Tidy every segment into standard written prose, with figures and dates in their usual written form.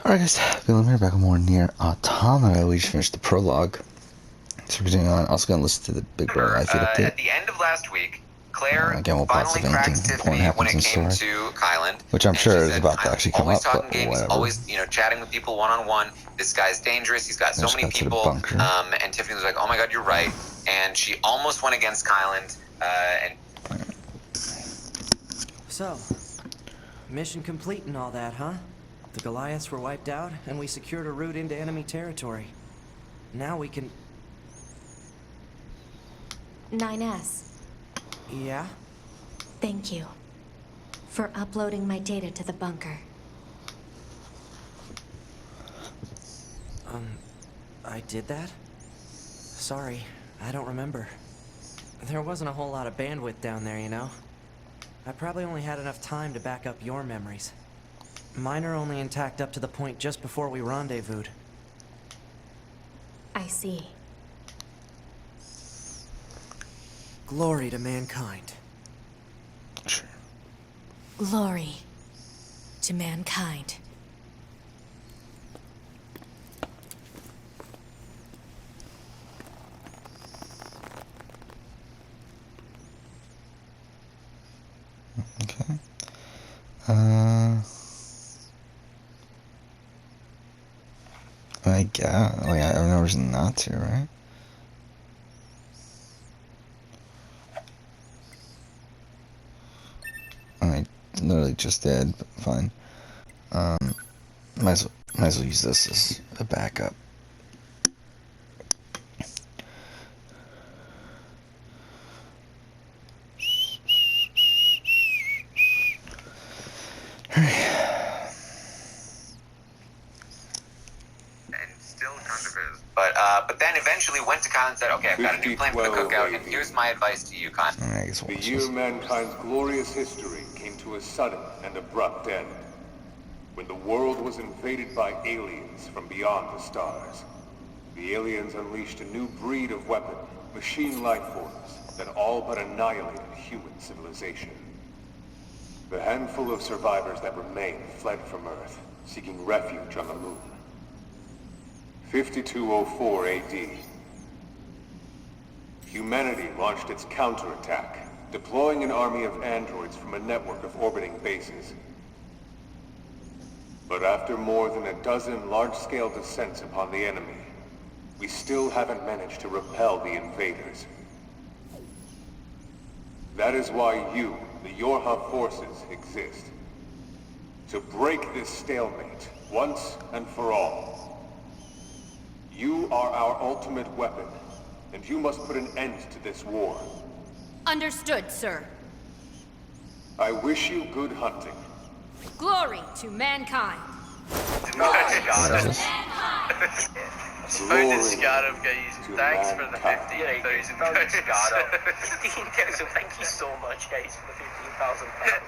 Alright guys, Bill here, back with more NieR Automata. We just finished the prologue. So we're continuing on. Also gonna listen to the Big Brother live feed update. At the end of last week, Claire Again, we'll pause finally if anything cracked important Tiffany when happens it in came the story. to Kyland. Which I'm sure is about to Kyland's actually come always up, talking but game. He's whatever. always, chatting with people one-on-one. This guy's dangerous. He's got so Just many got to the people. bunker. And Tiffany was like, oh my god, you're right. And she almost went against Kyland. So, mission complete and all that, huh? The Goliaths were wiped out, and we secured a route into enemy territory. Now we can... 9S, Yeah? thank you for uploading my data to the bunker. I did that? Sorry, I don't remember. There wasn't a whole lot of bandwidth down there, you know? I probably only had enough time to back up your memories. Mine are only intact up to the point just before we rendezvoused. I see. Glory to mankind. Sure. Glory to mankind. Okay. I guess. Like, I have no reason not to, right? I literally just did, but fine. Might as well use this as a backup. But then eventually went to Kyland and said, okay, I've got a new plan for the cookout, and here's my advice to you, Kyland. I guess The we'll year mankind's glorious history came to a sudden and abrupt end, when the world was invaded by aliens from beyond the stars. The aliens unleashed a new breed of weapon, machine life forms, that all but annihilated human civilization. The handful of survivors that remained fled from Earth, seeking refuge on the moon. 5204 AD. Humanity launched its counterattack, deploying an army of androids from a network of orbiting bases. But after more than a dozen large-scale descents upon the enemy, we still haven't managed to repel the invaders. That is why you, the Yorha forces, exist. To break this stalemate, once and for all. You are our ultimate weapon, and you must put an end to this war. Understood, sir. I wish you good hunting. Glory to mankind. Glory Scott up, guys. to Thanks for the mankind. 15,000 pounds. Scott up. 15,000. Thank you so much, guys, for the 15,000 pounds.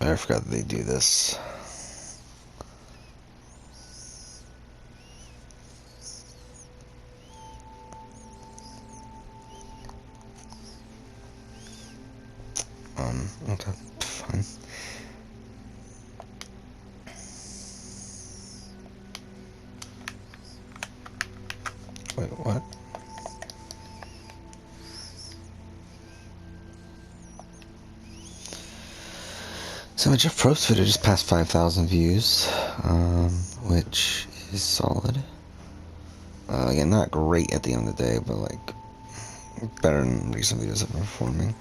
I forgot that they do this. Okay, fine. Wait, what? So my Jeff Probst video just passed 5,000 views, which is solid. Again, not great at the end of the day, but like better than recent videos I've been performing.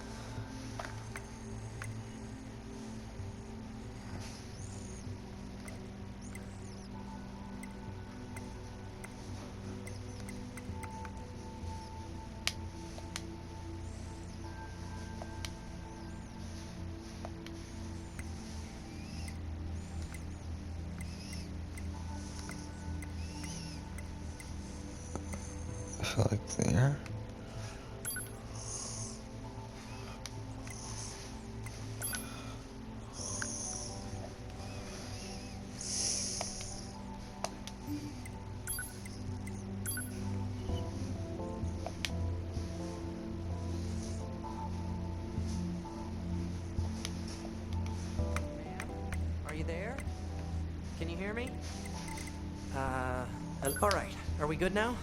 I feel like there. you there? Can you hear me? Alright. Are we good now?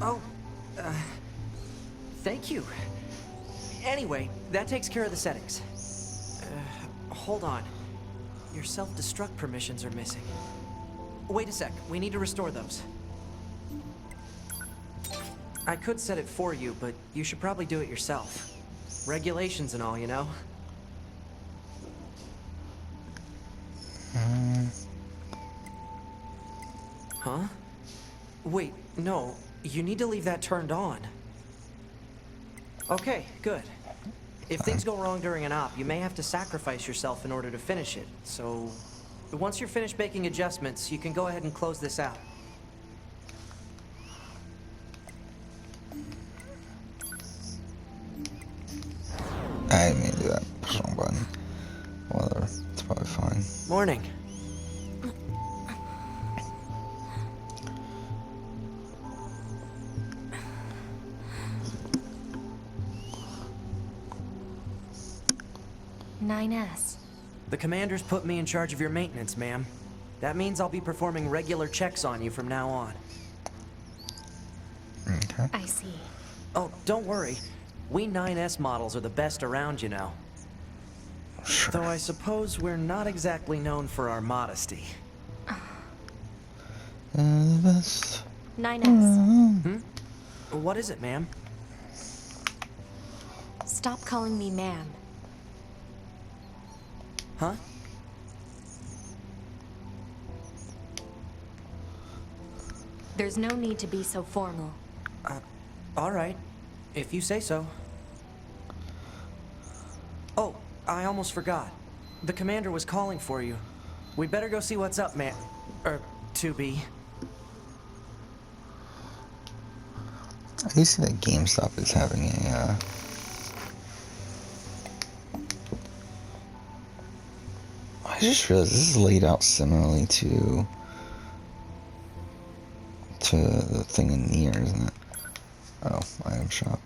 Oh, thank you. Anyway, that takes care of the settings. Hold on. Your self-destruct permissions are missing. Wait a sec, we need to restore those. I could set it for you, but you should probably do it yourself. Regulations and all, you know? Huh? Wait, no. You need to leave that turned on. Okay, good. If things go wrong during an op, you may have to sacrifice yourself in order to finish it. So, once you're finished making adjustments, you can go ahead and close this out. I didn't mean to do that. Push the wrong button. Whatever. It's probably fine. Morning. NieR. The commander's put me in charge of your maintenance, ma'am. That means I'll be performing regular checks on you from now on. Okay. I see. Oh, don't worry. We NieR models are the best around, you know. Sure. Though I suppose we're not exactly known for our modesty. The best. NieR. What is it, ma'am? Stop calling me ma'am. Huh? There's no need to be so formal. All right. If you say so. Oh, I almost forgot. The commander was calling for you. We better go see what's up, man. 2B. I see that GameStop is having a, I just realized this is laid out similarly to the thing in NieR, isn't it? Oh, item shop.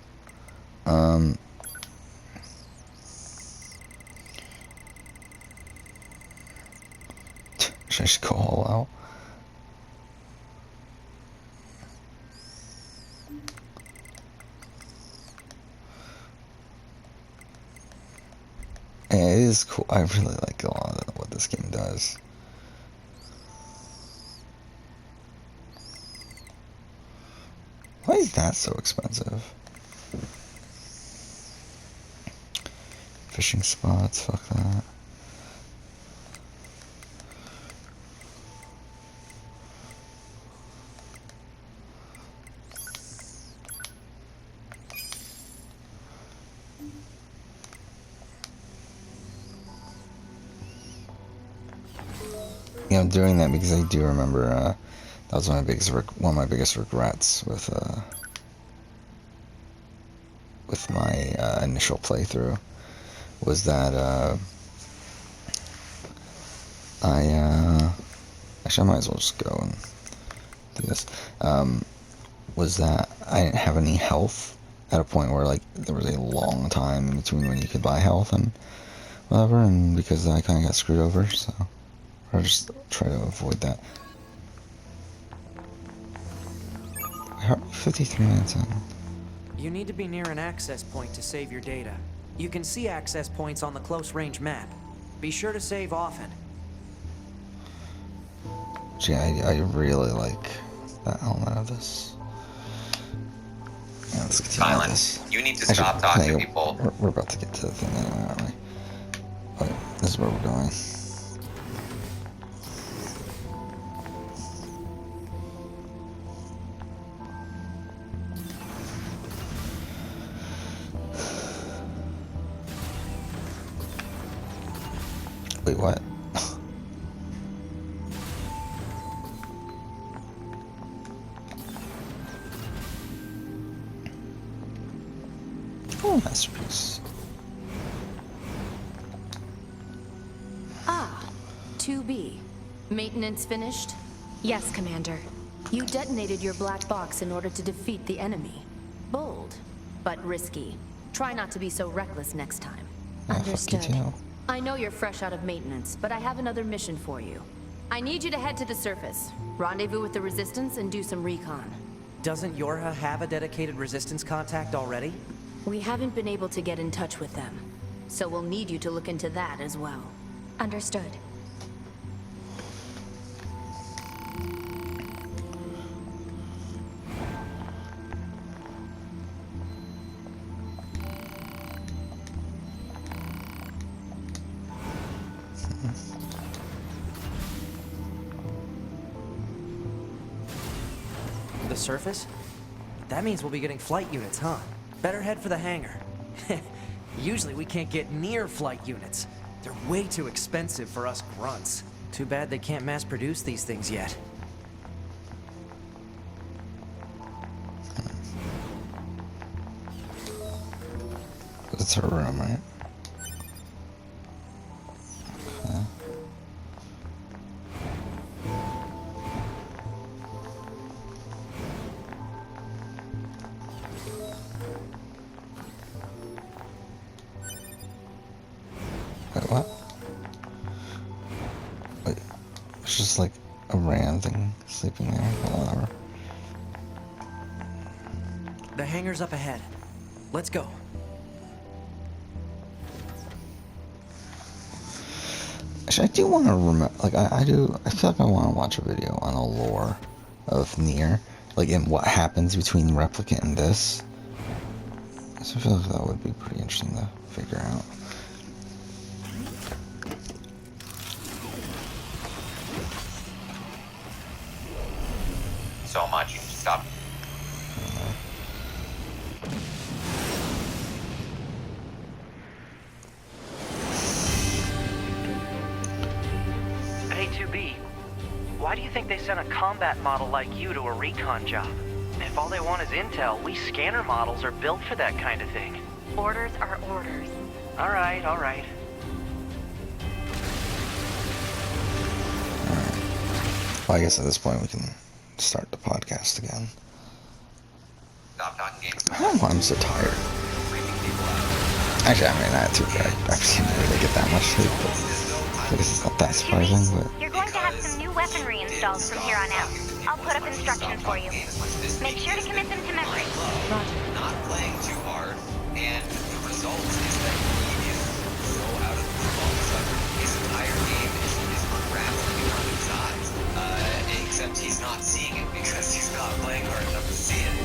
Should I just go all out? Yeah, it is cool. I really like a lot of what this game does. Why is that so expensive? Fishing spots, fuck that. Yeah, I'm doing that because I do remember that was one of my biggest regrets with my initial playthrough, was that actually I might as well just go and do this. Was that I didn't have any health at a point where like there was a long time in between when you could buy health and whatever, and because I kind of got screwed over, so I'll just try to avoid that. We're 53 minutes in. You need to be near an access point to save your data. You can see access points on the close range map. Be sure to save often. Gee, I really like that element of this. Yeah, let's continue with this. Silence. You need to stop talking to people. We're about to get to the thing anyway, aren't we? But this is where we're going. Wait, what? Oh, masterpiece. Ah, 2B. Maintenance finished? Yes, Commander. You detonated your black box in order to defeat the enemy. Bold, but risky. Try not to be so reckless next time. Yeah, fuck you Understood. too. I know you're fresh out of maintenance, but I have another mission for you. I need you to head to the surface, rendezvous with the Resistance, and do some recon. Doesn't Yorha have a dedicated resistance contact already? We haven't been able to get in touch with them, so we'll need you to look into that as well. Understood. The surface? That means we'll be getting flight units, huh? Better head for the hangar. Usually we can't get near flight units. They're way too expensive for us grunts. Too bad they can't mass produce these things yet. It's her room, right? Okay. Wait, what? Wait, it's just like a random thing sleeping there, whatever. The hangar's up ahead. Let's go. Actually, I do want to remember, like, I feel like I want to watch a video on the lore of NieR, like, in what happens between Replicant and this. So I feel like that would be pretty interesting to figure out. So much. You can just stop. Hey, 2B. Why do you think they sent a combat model like you to a recon job? If all they want is intel, we scanner models are built for that kind of thing. Orders are orders. All right, all right. Well, I guess at this point we can start the podcast again. Stop talking games. I don't know why I'm so tired. Freaking people out. Actually, I mean, not too bad. I didn't really get that much sleep, but I guess it's not that surprising, but... You're going to have some new weaponry installed from here on out. I'll put up instructions for you. Make sure to commit them to memory. Not playing too hard, and the result is that he is so out of the all of a sudden his entire game is grappling on his eyes. Except he's not seeing it because he's not playing hard enough to see it.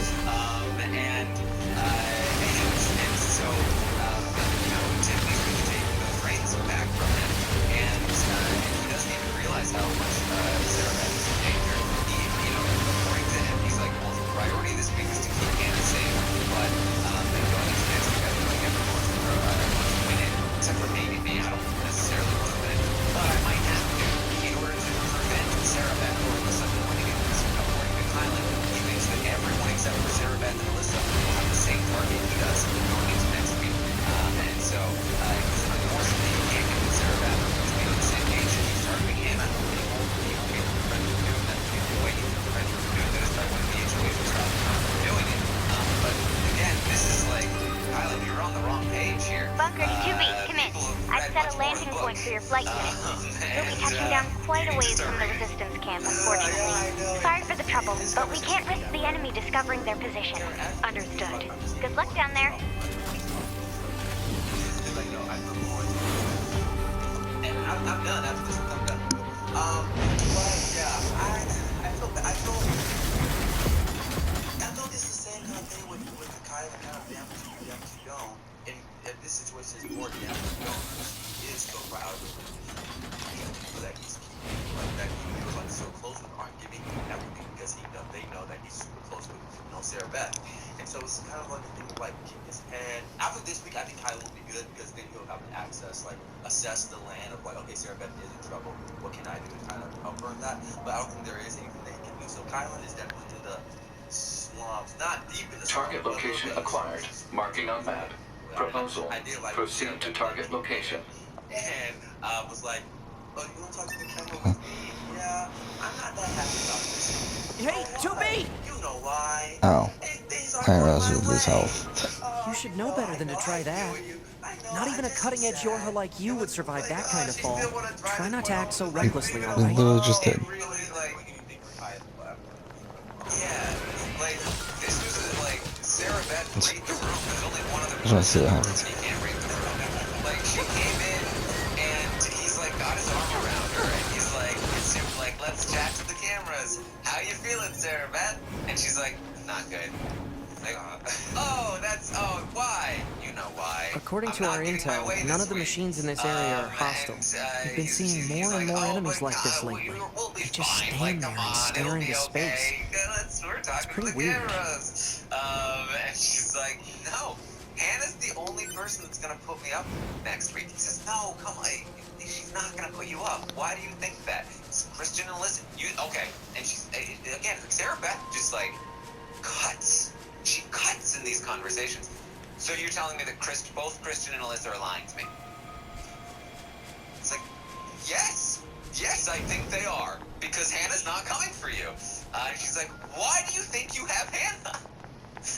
And so you know, Tiffany's going to take those reins back from him, and he doesn't even realize how much Sarah is in danger. He, you know, according to him, he's like, well, the priority this week is to keep Hannah safe, but then going into next week, I feel like everyone wants to win it, except for maybe me. I don't necessarily want to win it, but I might have to in order to prevent Sarah Beth or Alyssa from winning it. Because according to Kylan, he thinks that everyone except for Sarah Beth and Alyssa will have the same target he does going into next week. And so, unfortunately, you can't get Sarah Beth to be on the same page and he's targeting Hannah. He won't be able to prevent her from doing that. The only way he can prevent her from doing that is by winning the HOH and stop her from doing it. But again, this is like, Kylan, you're on the wrong page here. Bunker to 2B, commit. I've set a landing point for your flight unit. You'll be touching down quite a ways from the Resistance camp, unfortunately. Sorry for the trouble, but we can't risk the enemy discovering their position. Understood. Good luck down there. And I'm done after this. I'm done. But yeah, I feel this is the same kind of thing with the kind of damage you don't. And this situation is more damage you don't. He is so proud of people that he's keeping, like that he feels like so close with aren't giving him everything because they know that he's super close with Sarah Beth. And so it's kind of like a thing of like keep his head. After this week, I think Kylo will be good because then he'll have access, like assess the land of like, okay, Sarah Beth is in trouble. What can I do to kind of help her in that? But I don't think there is anything that he can do. So Kylan is definitely in the slums, not deep in the slums. Target location acquired. Marking on map. Proposal. Proceed to target location. And I was like, oh, you want to talk to the camera with me? Yeah, I'm not that happy about this. Hey, 2B! You know why. Oh. Things I are realized going he would my lose way. health. You should know better than to try that. Not even a cutting-edge Yorha like you would survive that kind of fall. Try not to act so recklessly, They alright? literally just did. Yeah, like, this was like, Sarah Beth read the room. There's only one other I just want to see what happens. You can't read the room. Like, she came in, and he's like, got his arm around her, and he's like, let's chat to the cameras. How you feeling, Sarah Beth? And she's like, not good. Like, why? You know why. According to our intel, none of the machines in this area are hostile. We've been seeing more and more enemies like this lately. They just stand there and stare into space. It's pretty weird. And she's like, no, Hannah's the only person that's gonna put me up next week. He says, no, come on, she's not gonna put you up. Why do you think that? It's Christian and Alyssa, okay. And she's, again, Sarah Beth just like cuts. She cuts in these conversations. So you're telling me that both Christian and Alyssa are lying to me? It's like, yes, I think they are, because Hannah's not coming for you. And she's like, why do you think you have Hannah?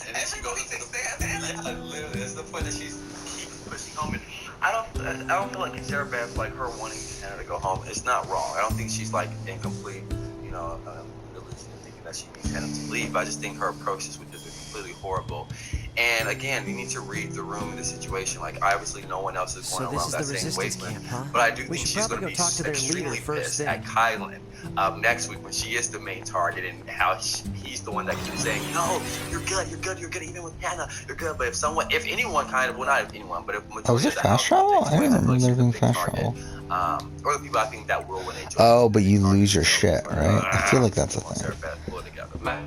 And everybody thinks they have Hannah. Literally, that's the point that she's keeps pushing home. And I don't feel like Sarah Beth, like her wanting Hannah to go home, it's not wrong. I don't think she's like incomplete, delusion thinking that she needs Hannah to leave. I just think her approach is completely horrible. And again, you need to read the room in this situation. Like, obviously, no one else is going around that same wavelength. Huh? But I do think she's going to be extremely pissed at Kylan next week when she is the main target, and how he's the one that keeps saying, "No, you're good, even with Hannah, you're good." But if anyone kind of, well, not if anyone, but if Was it fast travel? I didn't remember there being fast travel. Or the people I think that will when they join. Oh, but you lose your shit, right? I feel like that's a thing.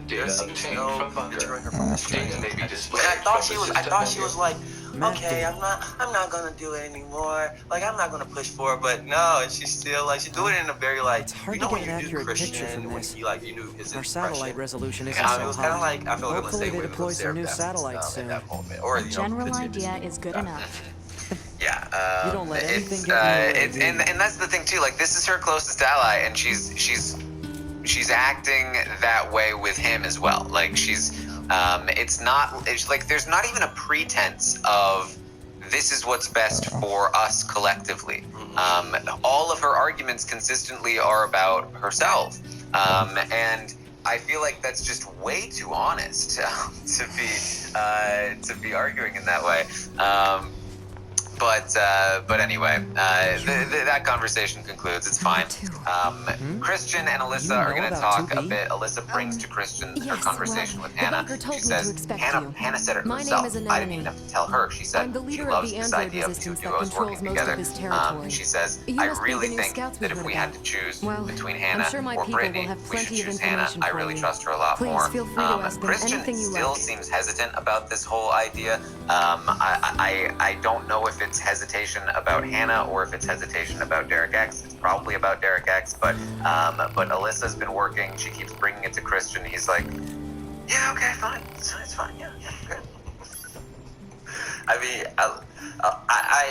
Data obtained from bunker. Data may be displayed. And I thought she was like, okay, I'm not gonna do it anymore. Like, I'm not gonna push for it. But no, and she's still like, she's doing it in a very like, it's hard you know, to when get an you do accurate picture Christian, from when this. he like, you knew his Our expression. satellite resolution isn't And so it was kind of high. like, I feel like I'm Hopefully gonna they stay deploy with some new satellites at soon. that moment. Or, A general idea is good enough. Yeah, you don't let anything get in the way, and that's the thing too. Like, this is her closest ally, and she's acting that way with him as well. Like, it's like there's not even a pretense of this is what's best for us collectively. All of her arguments consistently are about herself, and I feel like that's just way too honest to be arguing in that way. But anyway, that conversation concludes. It's fine. Christian and Alyssa are going to talk a bit. Alyssa brings to Christian her conversation with Hannah. She says, Hannah said it herself. I didn't even have to tell her. She said she loves this idea of two duos working together. She says, I really think that if we had to choose between Hannah or Brittany, we should choose Hannah. I really trust her a lot more. Christian still seems hesitant about this whole idea. I don't know if it's hesitation about Hannah or if it's hesitation about Derek X. It's probably about Derek X, but Alyssa's been working. She keeps bringing it to Christian. He's like, yeah, okay, fine. It's fine. Yeah, good. I mean,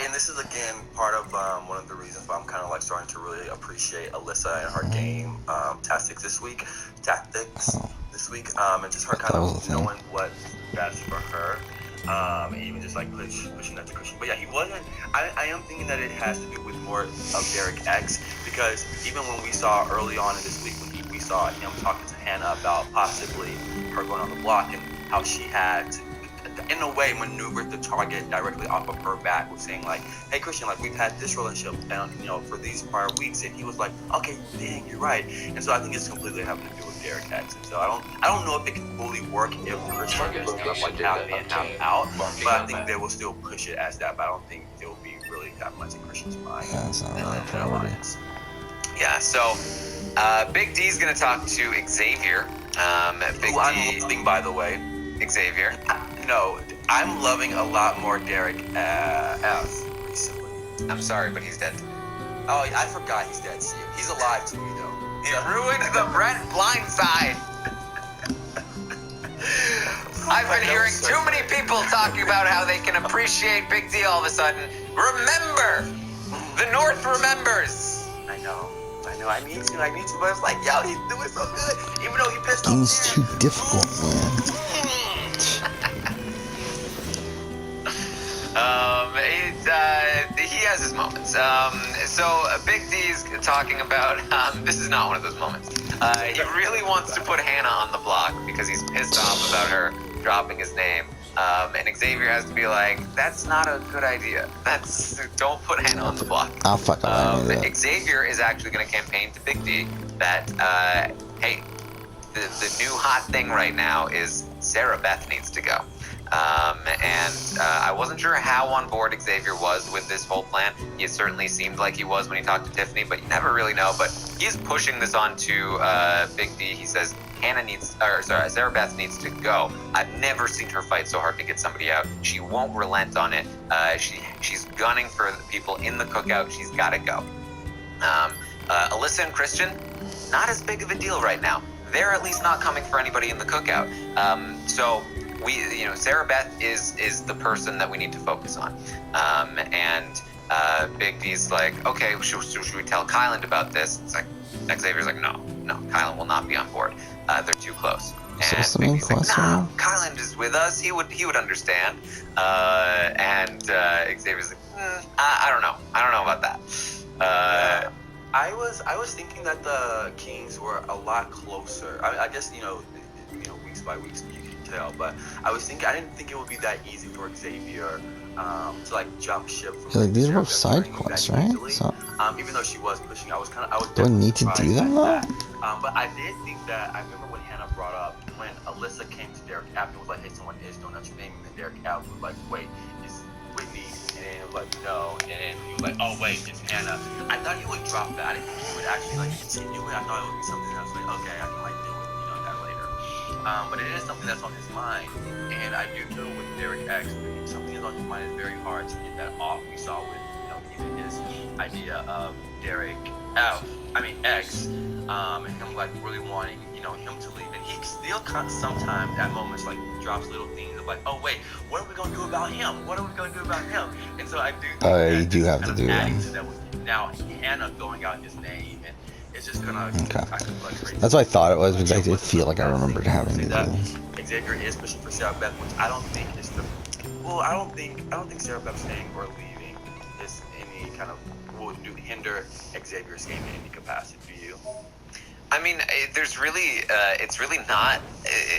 and this is again part of one of the reasons why I'm kind of like starting to really appreciate Alyssa and her game tactics this week, and just her kind of knowing what's best for her. And even just like pushing that to Christian. But yeah, he wasn't. I am thinking that it has to do with more of Derek X, because even when we saw early on in this week, when we saw him talking to Hannah about possibly her going on the block and how she had to, in a way, maneuvered the target directly off of her back with saying like, hey Christian, like, we've had this relationship and for these prior weeks, and he was like, okay, dang, you're right. And so I think it's completely having to do with Derek X. And so I don't know if it can fully work if Christian is kind of like half in, half out, but I think they will still push it as that, but I don't think it will be really that much in Christian's mind. Yeah, so Big D's gonna talk to Xavier. I'm loving, by the way. Xavier. No, I'm loving a lot more Derek F recently. I'm sorry, but he's dead. Oh, I forgot he's dead. See, he's alive to me though. He ruined the Brent blind side. I've been hearing too many people talking about how they can appreciate Big D all of a sudden. Remember! The North remembers! I know. I need to, but it's like, yo, he's doing so good. Even though he pissed off. Game's too difficult, man. He has his moments. So Big D's talking about, this is not one of those moments. He really wants to put Hannah on the block because he's pissed off about her dropping his name. And Xavier has to be like, that's not a good idea. Don't put Hannah on the block. I'll fuck that. Xavier is actually going to campaign to Big D that, hey, the new hot thing right now is Sarah Beth needs to go. I wasn't sure how on board Xavier was with this whole plan. He certainly seemed like he was when he talked to Tiffany, but you never really know. But he's pushing this on to Big D. He says Sarah Beth needs to go. I've never seen her fight so hard to get somebody out. She won't relent on it. She's gunning for the people in the cookout. She's got to go. Alyssa and Christian, not as big of a deal right now. They're at least not coming for anybody in the cookout. So Sarah Beth is the person that we need to focus on. Big D's like, okay, should we tell Kylan about this? It's like, Xavier's like, no, Kylan will not be on board. They're too close. And Big D's like, no, Kylan is with us. He would understand. Xavier's like, I don't know. I don't know about that. I was thinking that the Kings were a lot closer. I guess weeks by weeks you can tell, but I didn't think it would be that easy for Xavier to like jump ship. Like these were side quests, right? So, even though she was pushing, I was. Do I need to do them though? But I did think that I remember when Hannah brought up when Alyssa came to Derek App and was like, "Hey, someone is doing that your name," and then Derek App was like, "Wait, is Whitney?" And it was like, "No," and he was like, "Oh wait, it's Hannah." I thought he would drop that. I didn't think he would actually like continue it. I thought it would be something else. Like, okay, I might deal with that later. But it is something that's on his mind, and I do feel with Derek X, something that's on his mind is very hard to get that off. We saw with even his idea of X, and him like really wanting him to leave, and he still sometimes at moments like drops little things of like, oh wait, what are we gonna do about him? What are we gonna do about him? And so I do. You do have to do that. Now Hannah throwing out his name, and it's just gonna. Okay. That's what I thought it was because I did feel like I remembered having to do. Xavier is pushing for Sarah Beth, which I don't think is the. Well, I don't think Sarah Beth staying or leaving is any kind of would hinder Xavier's game in any capacity. Do you? I mean, there's really, it's really not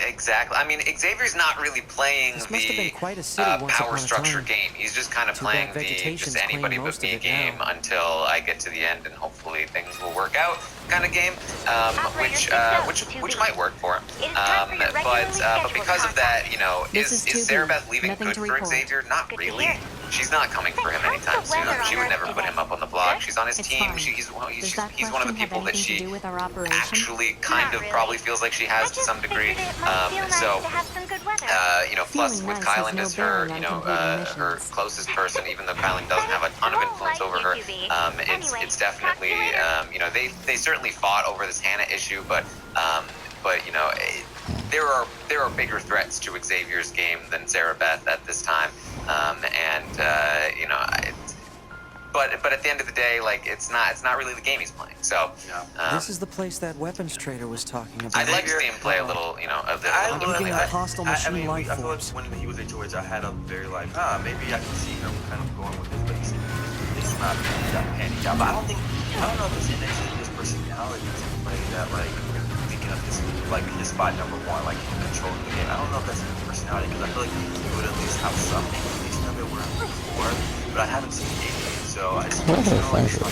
exactly. I mean, Xavier's not really playing the power structure game. He's just kind of playing the just anybody but me game until I get to the end, and hopefully things will work out kind of game, which might work for him. But because of that, is Sarah Beth leaving good for Xavier? Not really. She's not coming for him anytime soon. She would never put him up on the block. She's on his team. He's one of the people that she actually kind of probably feels like she has to some degree. Plus with Kylan as her, her closest person, even though Kylan doesn't have a ton of influence over her, it's definitely, they certainly fought over this Hannah issue, but there are bigger threats to Xavier's game than Sarah Beth at this time, but at the end of the day, like it's not really the game he's playing. So this is the place that weapons trader was talking about. I'd like to see him play a little, of the. I'm getting a hostile machine life I feel like when he was in George, I had a very like, maybe I can see him kind of going with this, but it's not that handy job. But I don't know if it's in his personality to play that like thinking of his like his spot number one, like controlling the game. I don't know if that's his personality because I feel like he would at least have some inclination of it where before, but I haven't seen it. So I just like interested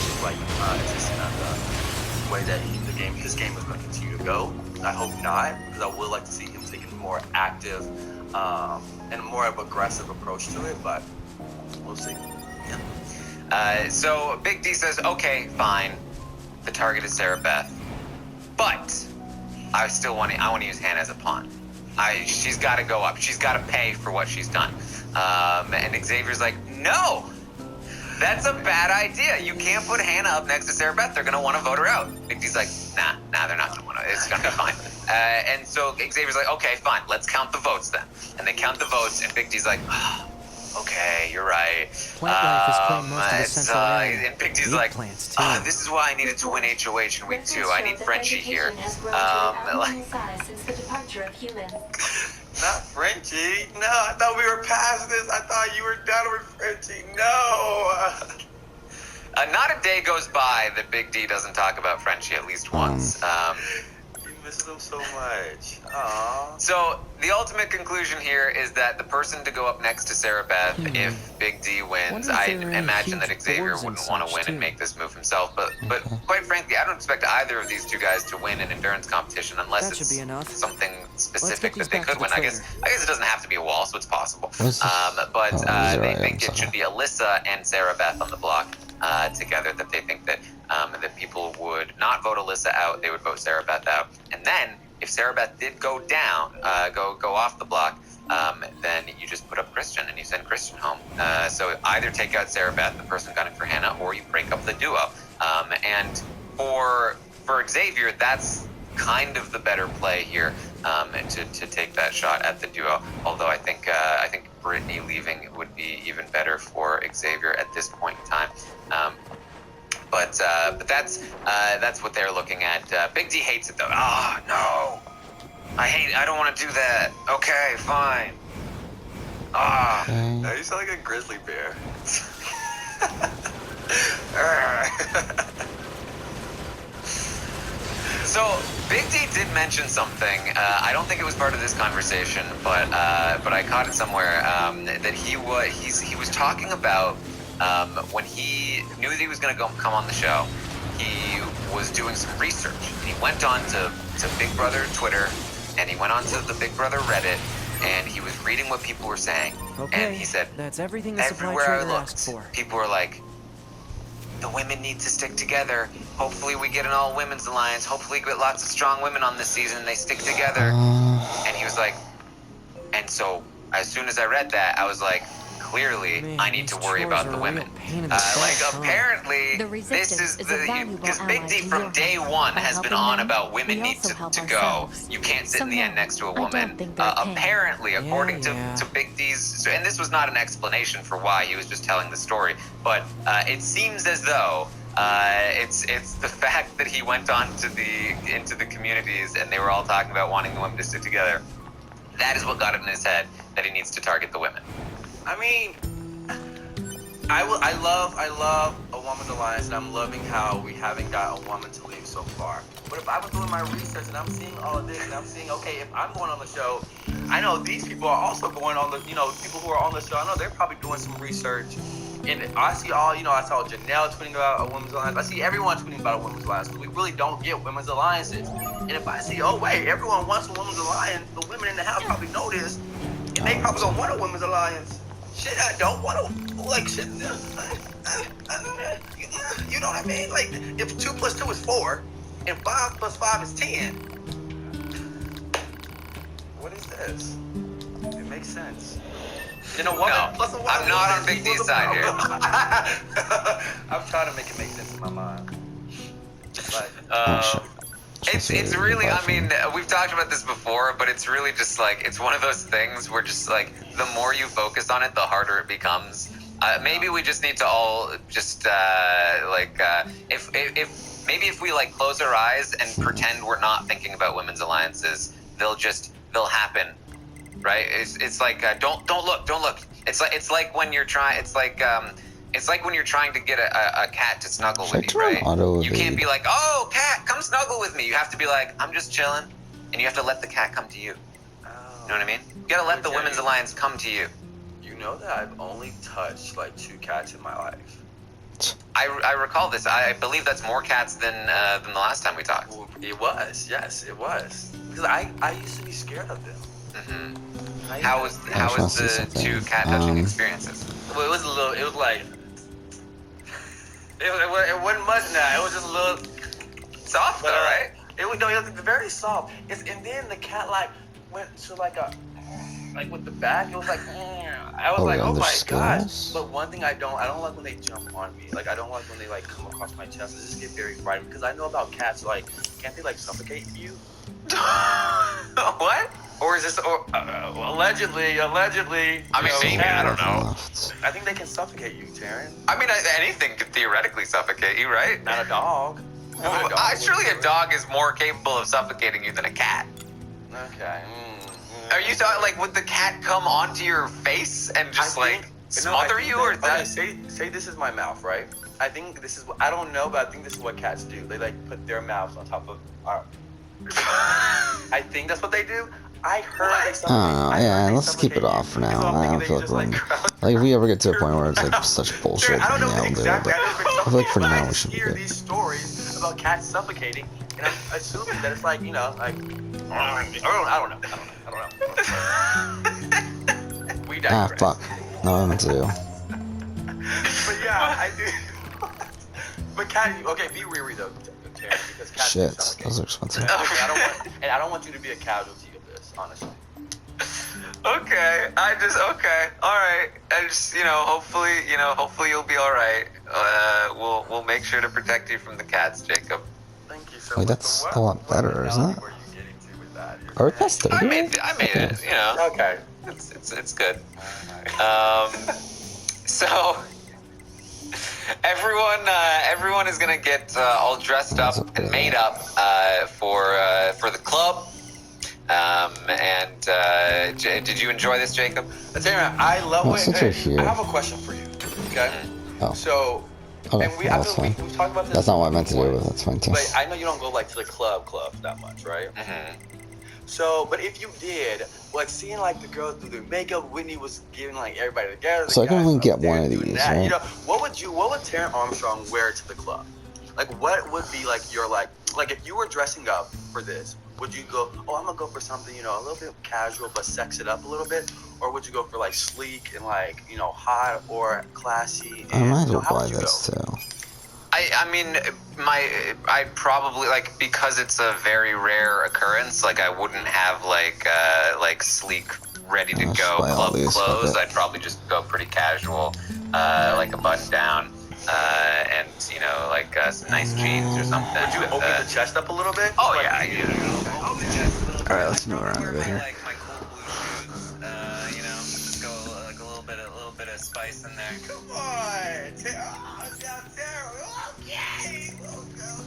on the way that his game is going to continue to go. I hope not, because I would like to see him taking a more active and more of aggressive approach to it. But we'll see. Yeah. So Big D says, okay, fine. The target is Sarah Beth, but I want to use Hannah as a pawn. She's got to go up. She's got to pay for what she's done. And Xavier's like, no. That's a bad idea. You can't put Hannah up next to Sarah Beth. They're going to want to vote her out. Big D's like, nah, they're not going to want to. It's going to be fine. And so Xavier's like, okay, fine. Let's count the votes then. And they count the votes, and Big D's like, okay, you're right. Plant life is playing most of the central area. And Big D's like, this is why I needed to win HOH in week 2. I need Frenchie here. Not Frenchie. No, I thought we were past this. I thought you were done with Frenchie. No. Not a day goes by that Big D doesn't talk about Frenchie at least once. You miss them so much. Aww. So the ultimate conclusion here is that the person to go up next to Sarah Beth, if Big D wins, I imagine that Xavier wouldn't want to win and make this move himself. But quite frankly, I don't expect either of these two guys to win an endurance competition unless That should be enough. something specific that they back to could the win. I guess it doesn't have to be a wall, so it's possible. They think it should be Alyssa and Sarah Beth on the block together. That they think that that people would not vote Alyssa out, they would vote Sarah Beth out. And then, if Sarah Beth did go down, go off the block, then you just put up Christian and you send Christian home. So either take out Sarah Beth, the person gunning for Hannah, or you break up the duo. And for Xavier, that's kind of the better play here, to take that shot at the duo. Although I think Brittany leaving would be even better for Xavier at this point in time. But that's what they're looking at. Big D hates it though. No, I don't want to do that. Okay, fine. Now you sound like a grizzly bear. So Big D did mention something. I don't think it was part of this conversation, but I caught it somewhere. That he was talking about when he knew that he was going to come on the show. He was doing some research. And he went on to Big Brother Twitter, and he went on to the Big Brother Reddit, and he was reading what people were saying. Okay, and he said, that's everything the supply everywhere I trader looked, asked for. people were like, the women need to stick together. Hopefully we get an all-women's alliance. Hopefully we get lots of strong women on this season and they stick together. And he was like, and so as soon as I read that, I was like, clearly, man, I need to worry about the women. Apparently, this is because Big D from day one has been on about women need to go. You can't sit in the end next to a woman. Apparently, according to Big D's, and this was not an explanation for why, he was just telling the story, but it seems as though it's the fact that he went on to into the communities and they were all talking about wanting the women to stick together. That is what got it in his head that he needs to target the women. I mean, I love a woman's alliance, and I'm loving how we haven't got a woman to leave so far. But if I was doing my research and I'm seeing all of this, and I'm seeing, okay, if I'm going on the show, I know these people are also going on the, people who are on the show, I know they're probably doing some research. And I see I saw Janelle tweeting about a women's alliance. I see everyone tweeting about a women's alliance. We really don't get women's alliances. And if I see, oh wait, everyone wants a women's alliance, the women in the house probably know this, and they probably don't want a women's alliance. Shit, I don't want to, like, shit, you know what I mean? Like, if 2 plus 2 is 4, and 5 plus 5 is 10, what is this? It makes sense. And a woman plus a woman. I'm not on Big D's side here. I'm trying to make it make sense in my mind. It's really, I mean, we've talked about this before, but it's really just like, it's one of those things where just like, the more you focus on it, the harder it becomes. Maybe we just need to all just, if we like close our eyes and pretend we're not thinking about women's alliances, they'll happen, right? It's like, don't look. It's like when you're trying, it's like when you're trying to get a cat to snuggle with you, right? You can't be like, oh, cat, come snuggle with me. You have to be like, I'm just chilling. And you have to let the cat come to you. You know what I mean? You gotta let the women's alliance come to you. You know that I've only touched like 2 cats in my life. I recall this. I believe that's more cats than the last time we talked. It was, yes, it was. Because I used to be scared of them. Mm-hmm. How was the 2 cat touching experiences? Well, it was like, it wasn't much now. It was just a little soft, though, right? It was very soft. And then the cat like went to like with the back. It was like, I was like, oh my gosh. But one thing I don't like when they jump on me. Like I don't like when they like come across my chest. I just get very frightened because I know about cats. Like, can't they like suffocate you? What? Or is this allegedly? I mean, maybe, I don't know. I think they can suffocate you, Taryn. I mean, anything could theoretically suffocate you, right? Not a dog. Surely a dog is more capable of suffocating you than a cat. Okay. Are you talking like would the cat come onto your face and just smother you, or that? Okay, say this is my mouth, right? I think this is what I don't know, but I think this is what cats do. They like put their mouths on top of our. I think that's what they do. I heard. Yeah, let's keep it off for now. I don't feel like we're like if we ever get to a point where it's like such bullshit, I don't know yeah, we'll do it. exactly. But I feel like for now we should be hear good. these stories about cats suffocating, and I'm assuming that it's like like I don't know. We digress. Fuck. No, I meant to do. But yeah, I do. But cat, okay, be weary though, Terry, because cats do Shit, suffocate. those are expensive. I don't want you to be a casualty of this, honestly. Okay, alright. I just, hopefully you'll be alright. We'll make sure to protect you from the cats, Jacob. Thank you so Wait, much. that's a lot better, isn't it? Where are you getting to with that? Are we past 30? I made it, Okay. It's good. So everyone is gonna get all dressed up and made up for the club. Did you enjoy this, Jacob? I love Well, it. since you're here. I have a question for you. Okay. Oh. So. Okay, And well, that's fine. we've talked about this. That's not what I meant to do, but that's fine too. But I know you don't go like to the club that much, right? Mm-hmm. So, but if you did, like seeing like the girls do their makeup, Whitney was giving like everybody together. So I can only get one of these, that. right? You know, what would Taryn Armstrong wear to the club? Like, what would be like your like if you were dressing up for this, would you go, oh, I'm gonna go for something, a little bit casual but sex it up a little bit, or would you go for like sleek and like hot or classy? I might as well buy this too. I mean, I probably because it's a very rare occurrence. Like I wouldn't have like sleek, ready to go club clothes. I'd probably just go pretty casual, like a button down, and some nice jeans or something. Would you open the chest up a little bit? Oh yeah, I do. All right, let's move around a bit here. Like my cool blue shoes, just go like a little bit of spice in there. Come on,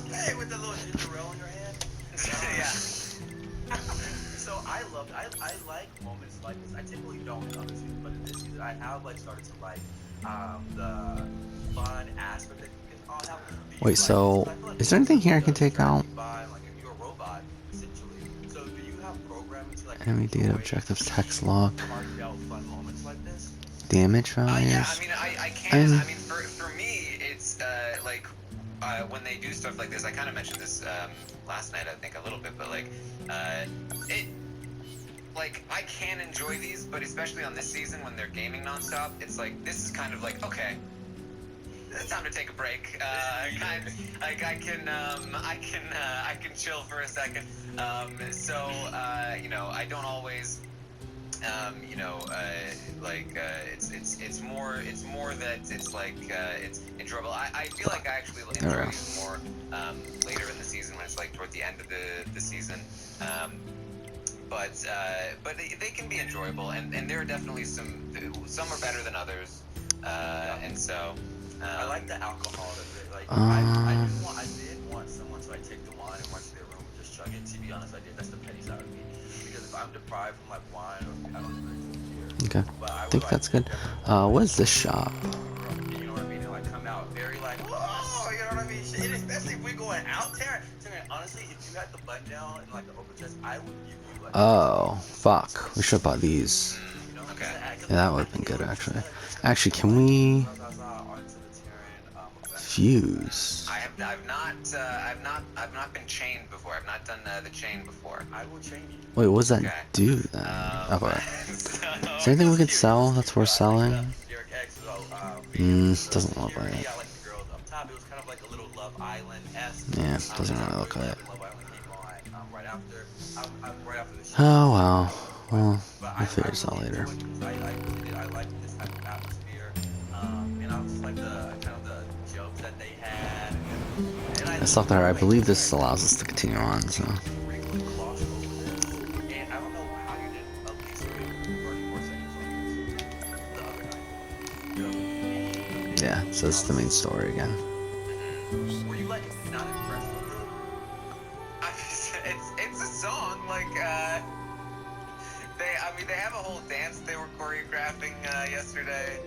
okay, with the little ginger ale in your hand. Yeah. So I like moments like this. I typically don't in other seasons, but in this season I have started to like the fun aspect that you can all have. Wait, so is there anything here I can take out? You're a robot, essentially. So do you have programming to Enemy data objectives, text log, fun moments like this? damage values. Yeah, I mean, I can. I mean, for me, it's when they do stuff like this. I kind of mentioned this last night, I think, a little bit, but I can enjoy these, but especially on this season when they're gaming nonstop, it's like this is kind of like okay. It's time to take a break. I can chill for a second. I don't always, it's more that it's it's enjoyable. I feel like I actually enjoy these more later in the season when it's toward the end of the season. But they can be enjoyable, and there are definitely some are better than others, and so. I like the alcohol of it. I did want someone to take the wine and run to their room and just chug it. To be honest, I did. That's the petty side of me. Because if I'm deprived from wine, I don't really care. Okay, I think that's good. What is this shop? You know what I mean? And come out very oh, you know what I mean? And especially if we're going out there. Honestly, if you had the button down and the open chest, I would give you Oh, fuck. We should have bought these. Okay. Yeah, that would have been good actually. Actually, can we fuse? I've not been chained before. I've not done the chain before. I will chain you. Wait, what does that do then? Okay. Is there anything we could sell that's worth selling? Doesn't look like it. Yeah, doesn't really look like it. Oh well. Well, we'll figure this out later. I like this type of atmosphere. And I was the jokes that they had. I stopped there. I believe this allows us to continue on, so. And I don't know how you did at least 34 seconds on this the other night. Yeah, so this is the main story again. Were you not impressed with it? It's a song mean, they have a whole dance they were choreographing yesterday.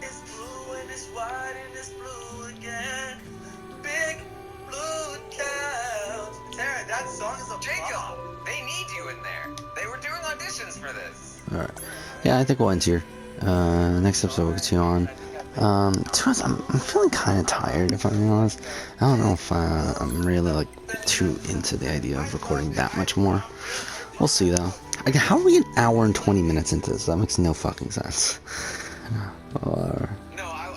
It's blue and it's white and it's blue again. Big blue cows. Tara, that song is a Jacob, they need you in there. They were doing auditions for this. Alright. Yeah, I think we'll end here. Next episode we'll continue on. To be honest, I'm feeling kind of tired, if I'm being honest. I don't know if I'm really, like, too into the idea of recording that much more. We'll see, though. Like, how are we an hour and 20 minutes into this? That makes no fucking sense.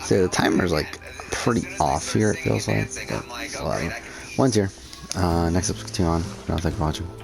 So the timer's, like, pretty off here, it feels like. But, whatever. One's here. Next episode, continue on. Thank you for watching.